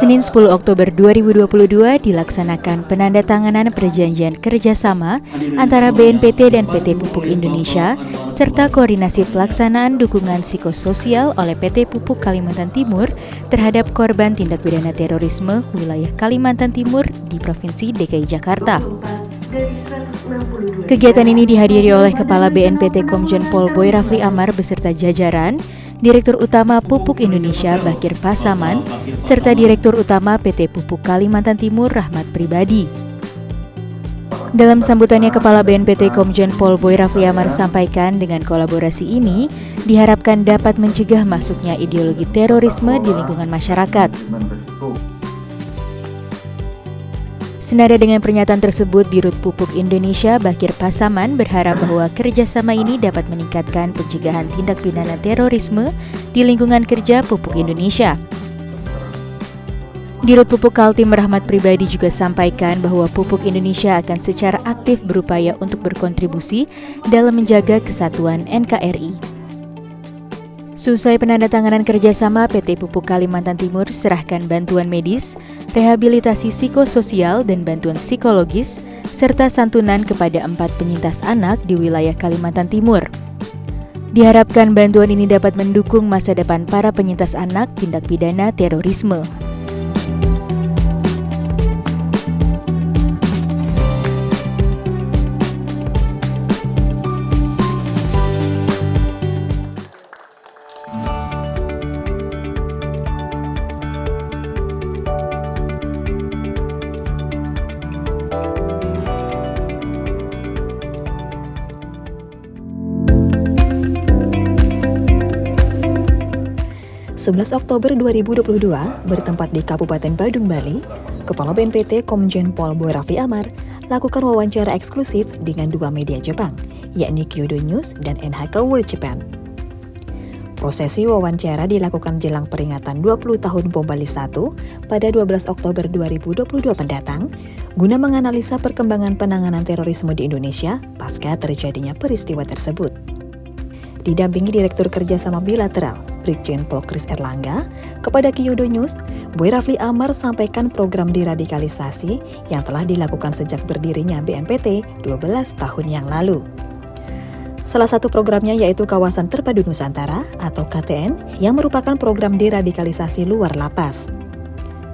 Senin 10 Oktober 2022 dilaksanakan penandatanganan perjanjian kerjasama antara BNPT dan PT Pupuk Indonesia serta koordinasi pelaksanaan dukungan psikososial oleh PT Pupuk Kalimantan Timur terhadap korban tindak pidana terorisme wilayah Kalimantan Timur di Provinsi DKI Jakarta. Kegiatan ini dihadiri oleh Kepala BNPT Komjen Pol Boy Rafli Amar beserta jajaran, Direktur Utama Pupuk Indonesia Bakir Pasaman, serta Direktur Utama PT Pupuk Kalimantan Timur Rahmat Pribadi. Dalam sambutannya, Kepala BNPT Komjen Pol Boy Rafli Amar sampaikan dengan kolaborasi ini diharapkan dapat mencegah masuknya ideologi terorisme di lingkungan masyarakat. Senada dengan pernyataan tersebut, Dirut Pupuk Indonesia Bakir Pasaman berharap bahwa kerjasama ini dapat meningkatkan pencegahan tindak pidana terorisme di lingkungan kerja Pupuk Indonesia. Dirut Pupuk Kaltim Rahmat Pribadi juga sampaikan bahwa Pupuk Indonesia akan secara aktif berupaya untuk berkontribusi dalam menjaga kesatuan NKRI. Selesai penandatanganan kerjasama, PT Pupuk Kalimantan Timur serahkan bantuan medis, rehabilitasi psikososial dan bantuan psikologis, serta santunan kepada 4 penyintas anak di wilayah Kalimantan Timur. Diharapkan bantuan ini dapat mendukung masa depan para penyintas anak tindak pidana terorisme. (11 Oktober 2022 bertempat di Kabupaten Badung, Bali, Kepala BNPT Komjen Pol Boy Rafli Amar lakukan wawancara eksklusif dengan 2 media Jepang, yakni Kyodo News dan NHK World Japan. Prosesi wawancara dilakukan jelang peringatan 20 tahun Bom Bali 1 pada 12 Oktober 2022 mendatang, guna menganalisa perkembangan penanganan terorisme di Indonesia pasca terjadinya peristiwa tersebut. Didampingi Direktur Kerjasama Bilateral, Brigjen Pol Kris Erlangga, kepada Kyodo News, Boy Rafli Amar sampaikan program deradikalisasi yang telah dilakukan sejak berdirinya BNPT 12 tahun yang lalu. Salah satu programnya yaitu Kawasan Terpadu Nusantara atau KTN yang merupakan program deradikalisasi luar lapas.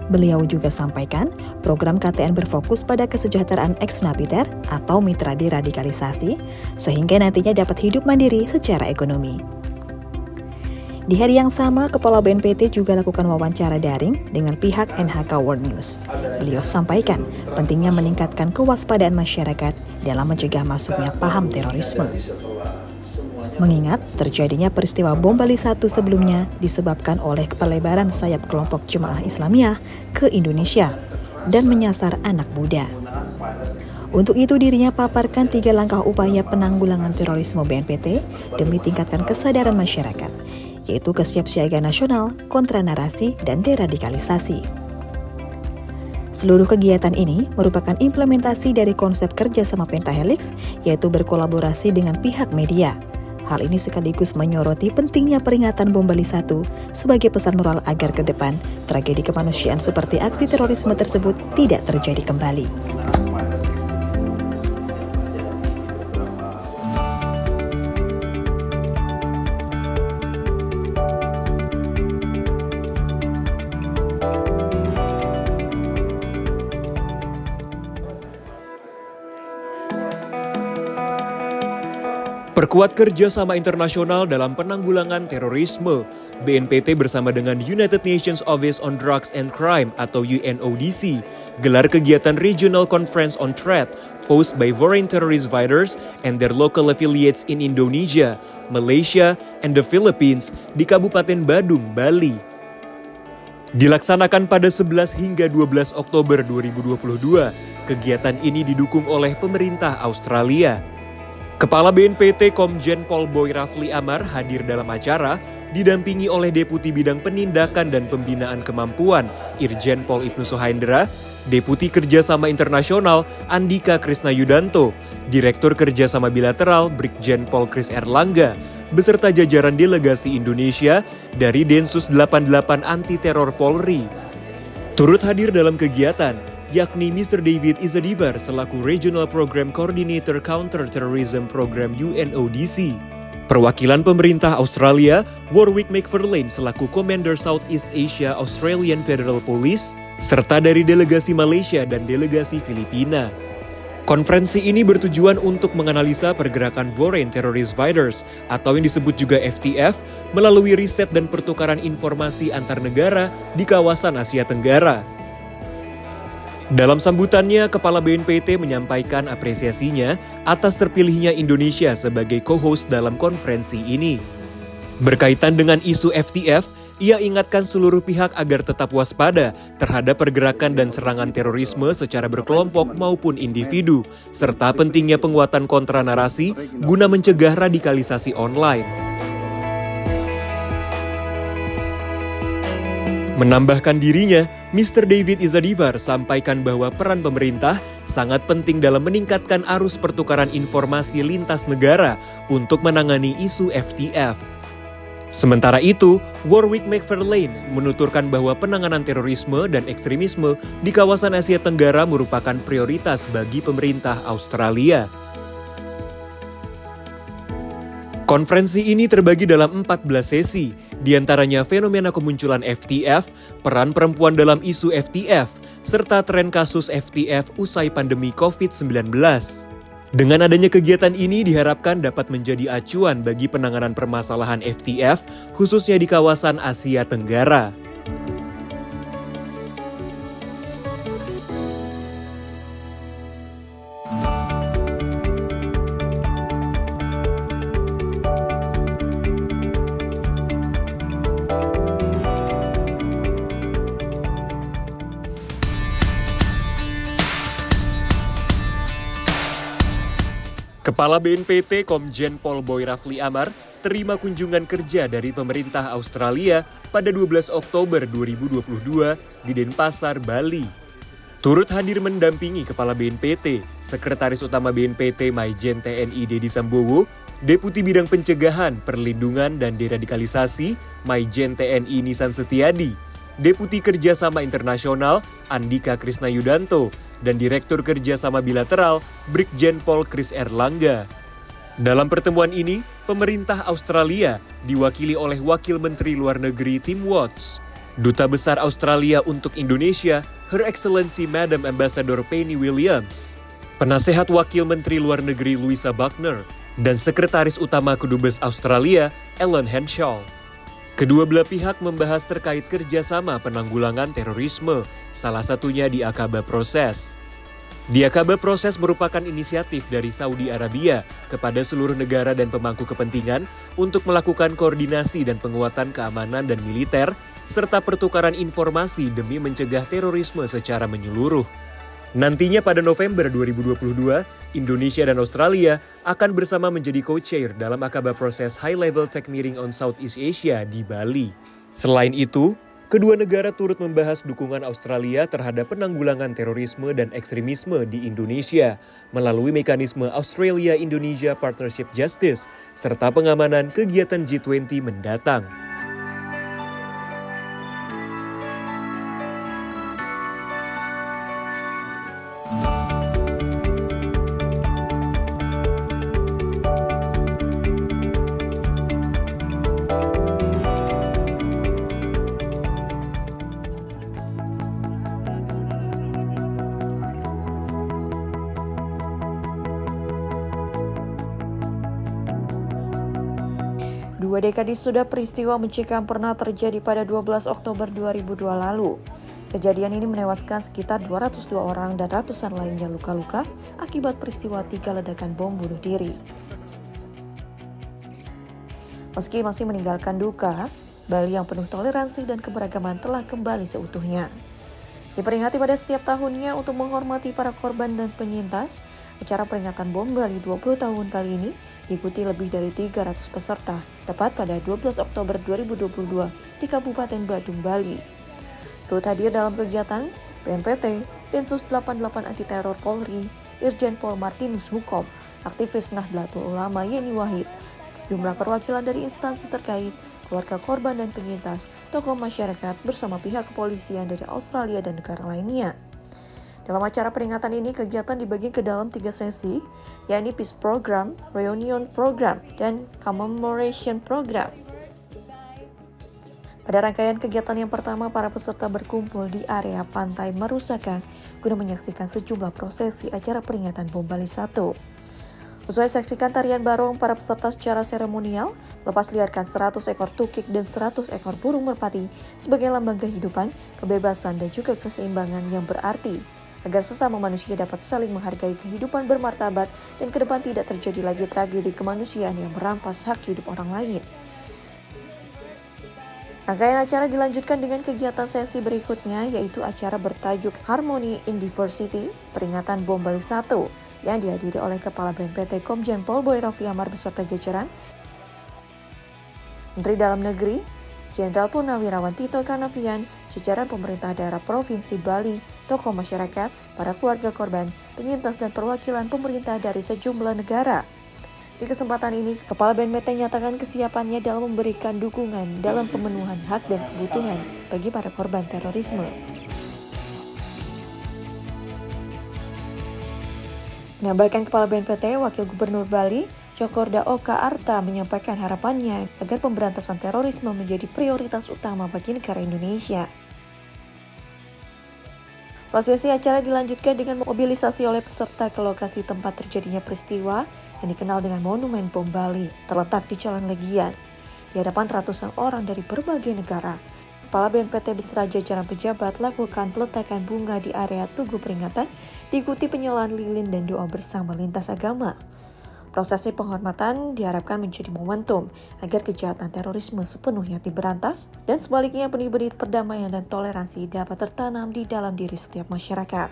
Beliau juga sampaikan program KTN berfokus pada kesejahteraan ex-napiter atau mitra deradikalisasi sehingga nantinya dapat hidup mandiri secara ekonomi. Di hari yang sama, Kepala BNPT juga lakukan wawancara daring dengan pihak NHK World News. Beliau sampaikan pentingnya meningkatkan kewaspadaan masyarakat dalam mencegah masuknya paham terorisme. Mengingat terjadinya peristiwa Bom Bali 1 sebelumnya disebabkan oleh pelebaran sayap kelompok Jemaah Islamiyah ke Indonesia dan menyasar anak muda. Untuk itu dirinya paparkan 3 langkah upaya penanggulangan terorisme BNPT demi tingkatkan kesadaran masyarakat, yaitu kesiapsiagaan nasional, kontra narasi, dan deradikalisasi. Seluruh kegiatan ini merupakan implementasi dari konsep kerjasama Pentahelix, yaitu berkolaborasi dengan pihak media. Hal ini sekaligus menyoroti pentingnya peringatan Bom Bali 1 sebagai pesan moral agar ke depan tragedi kemanusiaan seperti aksi terorisme tersebut tidak terjadi kembali. Perkuat kerjasama internasional dalam penanggulangan terorisme. BNPT bersama dengan United Nations Office on Drugs and Crime atau UNODC gelar kegiatan Regional Conference on Threat posed by foreign terrorist fighters and their local affiliates in Indonesia, Malaysia, and the Philippines di Kabupaten Badung, Bali. Dilaksanakan pada 11 hingga 12 Oktober 2022, kegiatan ini didukung oleh pemerintah Australia. Kepala BNPT Komjen Pol Boy Rafli Amar hadir dalam acara didampingi oleh Deputi Bidang Penindakan dan Pembinaan Kemampuan Irjen Pol Ibnu Sohaindra, Deputi Kerjasama Internasional Andika Krisna Yudanto, Direktur Kerjasama Bilateral Brigjen Pol Kris Erlangga, beserta jajaran delegasi Indonesia dari Densus 88 Anti Teror Polri. Turut hadir dalam kegiatan, yakni Mr. David Izadivar selaku Regional Program Coordinator Counter-Terrorism Program UNODC. Perwakilan pemerintah Australia, Warwick McFarlane selaku Commander Southeast Asia Australian Federal Police, serta dari delegasi Malaysia dan delegasi Filipina. Konferensi ini bertujuan untuk menganalisa pergerakan Foreign Terrorist Fighters atau yang disebut juga FTF melalui riset dan pertukaran informasi antar negara di kawasan Asia Tenggara. Dalam sambutannya, Kepala BNPT menyampaikan apresiasinya atas terpilihnya Indonesia sebagai co-host dalam konferensi ini. Berkaitan dengan isu FTF, ia ingatkan seluruh pihak agar tetap waspada terhadap pergerakan dan serangan terorisme secara berkelompok maupun individu, serta pentingnya penguatan kontra narasi guna mencegah radikalisasi online. Menambahkan dirinya, Mr. David Izadivar sampaikan bahwa peran pemerintah sangat penting dalam meningkatkan arus pertukaran informasi lintas negara untuk menangani isu FTF. Sementara itu, Warwick McFarlane menuturkan bahwa penanganan terorisme dan ekstremisme di kawasan Asia Tenggara merupakan prioritas bagi pemerintah Australia. Konferensi ini terbagi dalam 14 sesi, diantaranya fenomena kemunculan FTF, peran perempuan dalam isu FTF, serta tren kasus FTF usai pandemi COVID-19. Dengan adanya kegiatan ini diharapkan dapat menjadi acuan bagi penanganan permasalahan FTF, khususnya di kawasan Asia Tenggara. Kepala BNPT Komjen Pol Boy Rafli Amar terima kunjungan kerja dari pemerintah Australia pada 12 Oktober 2022 di Denpasar, Bali. Turut hadir mendampingi Kepala BNPT, Sekretaris Utama BNPT Maijen TNI Dedi Sambowo, Deputi Bidang Pencegahan, Perlindungan dan Deradikalisasi Maijen TNI Nisan Setiadi, Deputi Kerjasama Internasional Andika Krisna Yudanto, dan Direktur Kerjasama Bilateral Brigjen Pol Chris Erlangga. Dalam pertemuan ini, pemerintah Australia diwakili oleh Wakil Menteri Luar Negeri Tim Watts, Duta Besar Australia untuk Indonesia Her Excellency Madam Ambassador Penny Williams, Penasehat Wakil Menteri Luar Negeri Louisa Buckner, dan Sekretaris Utama Kedubes Australia Ellen Henshaw. Kedua belah pihak membahas terkait kerjasama penanggulangan terorisme, salah satunya di Aqaba Process. Di Aqaba Process merupakan inisiatif dari Saudi Arabia kepada seluruh negara dan pemangku kepentingan untuk melakukan koordinasi dan penguatan keamanan dan militer, serta pertukaran informasi demi mencegah terorisme secara menyeluruh. Nantinya pada November 2022, Indonesia dan Australia akan bersama menjadi co-chair dalam Aqaba Process High Level Tech Meeting on Southeast Asia di Bali. Selain itu, kedua negara turut membahas dukungan Australia terhadap penanggulangan terorisme dan ekstremisme di Indonesia melalui mekanisme Australia-Indonesia Partnership Justice serta pengamanan kegiatan G20 mendatang. Dua dekade sudah peristiwa mencekam pernah terjadi pada 12 Oktober 2002 lalu. Kejadian ini menewaskan sekitar 202 orang dan ratusan lainnya luka-luka akibat peristiwa 3 ledakan bom bunuh diri. Meski masih meninggalkan duka, Bali yang penuh toleransi dan keberagaman telah kembali seutuhnya. Diperingati pada setiap tahunnya untuk menghormati para korban dan penyintas, acara peringatan bom Bali 20 tahun kali ini diikuti lebih dari 300 peserta, tepat pada 12 Oktober 2022 di Kabupaten Badung, Bali. Turut hadir dalam kegiatan BNPT, Densus 88 Anti Teror Polri, Irjen Pol Martinus Hukom, aktivis Nahdlatul Ulama Yeni Wahid, sejumlah perwakilan dari instansi terkait, keluarga korban dan penyintas, tokoh masyarakat bersama pihak kepolisian dari Australia dan negara lainnya. Dalam acara peringatan ini, kegiatan dibagi ke dalam 3 sesi, yakni Peace Program, Reunion Program, dan Commemoration Program. Pada rangkaian kegiatan yang pertama, para peserta berkumpul di area Pantai Marusaka guna menyaksikan sejumlah prosesi acara peringatan Bom Bali 1. Usai saksikan tarian barong, para peserta secara seremonial lepas liarkan 100 ekor tukik dan 100 ekor burung merpati sebagai lambang kehidupan, kebebasan, dan juga keseimbangan yang berarti, agar sesama manusia dapat saling menghargai kehidupan bermartabat dan ke depan tidak terjadi lagi tragedi kemanusiaan yang merampas hak hidup orang lain. Rangkaian acara dilanjutkan dengan kegiatan sesi berikutnya, yaitu acara bertajuk Harmony in Diversity, peringatan Bom Bali 1, yang dihadiri oleh Kepala BNPT Komjen Pol Boy Rafli Amar beserta jajaran, Menteri Dalam Negeri, Jenderal Purnawirawan Tito Karnavian, jajaran pemerintah daerah Provinsi Bali, tokoh masyarakat, para keluarga korban, penyintas, dan perwakilan pemerintah dari sejumlah negara. Di kesempatan ini, Kepala BNPT nyatakan kesiapannya dalam memberikan dukungan dalam pemenuhan hak dan kebutuhan bagi para korban terorisme. Menambahkan Kepala BNPT, Wakil Gubernur Bali, Cokorda Oka Arta menyampaikan harapannya agar pemberantasan terorisme menjadi prioritas utama bagi negara Indonesia. Prosesi acara dilanjutkan dengan mobilisasi oleh peserta ke lokasi tempat terjadinya peristiwa yang dikenal dengan Monumen Bom Bali, terletak di Jalan Legian. Di hadapan ratusan orang dari berbagai negara, Kepala BNPT beserta jajaran pejabat lakukan peletakan bunga di area tugu peringatan, diikuti penyalaan lilin dan doa bersama lintas agama. Prosesi penghormatan diharapkan menjadi momentum agar kejahatan terorisme sepenuhnya diberantas dan sebaliknya benih-benih perdamaian dan toleransi dapat tertanam di dalam diri setiap masyarakat.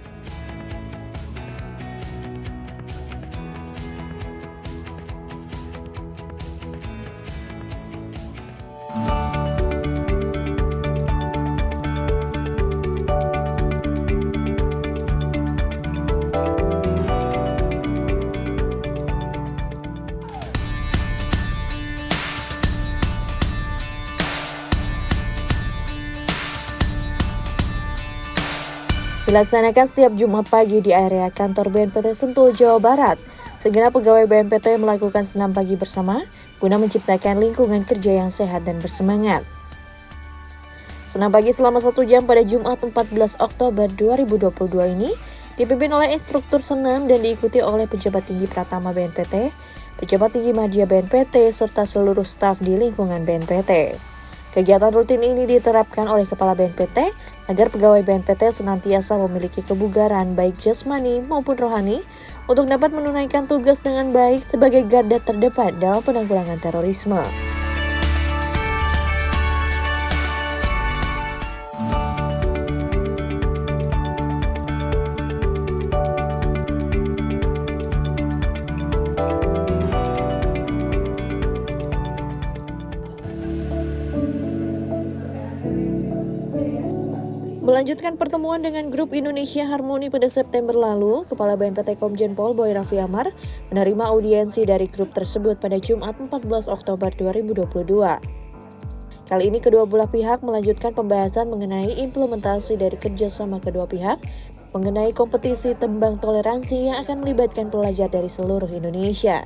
Dilaksanakan setiap Jumat pagi di area kantor BNPT Sentul, Jawa Barat. Segenap pegawai BNPT melakukan senam pagi bersama guna menciptakan lingkungan kerja yang sehat dan bersemangat. Senam pagi selama 1 jam pada Jumat 14 Oktober 2022 ini dipimpin oleh instruktur senam dan diikuti oleh pejabat tinggi Pratama BNPT, pejabat tinggi Madya BNPT, serta seluruh staf di lingkungan BNPT. Kegiatan rutin ini diterapkan oleh Kepala BNPT agar pegawai BNPT senantiasa memiliki kebugaran baik jasmani maupun rohani untuk dapat menunaikan tugas dengan baik sebagai garda terdepan dalam penanggulangan terorisme. Melanjutkan pertemuan dengan Grup Indonesia Harmoni pada September lalu, Kepala BNPT Komjen Pol Boy Rafli Amar menerima audiensi dari grup tersebut pada Jumat 14 Oktober 2022. Kali ini kedua belah pihak melanjutkan pembahasan mengenai implementasi dari kerjasama kedua pihak mengenai kompetisi tembang toleransi yang akan melibatkan pelajar dari seluruh Indonesia.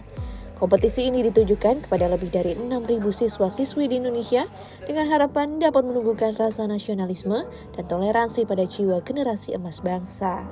Kompetisi ini ditujukan kepada lebih dari 6.000 siswa-siswi di Indonesia dengan harapan dapat menumbuhkan rasa nasionalisme dan toleransi pada jiwa generasi emas bangsa.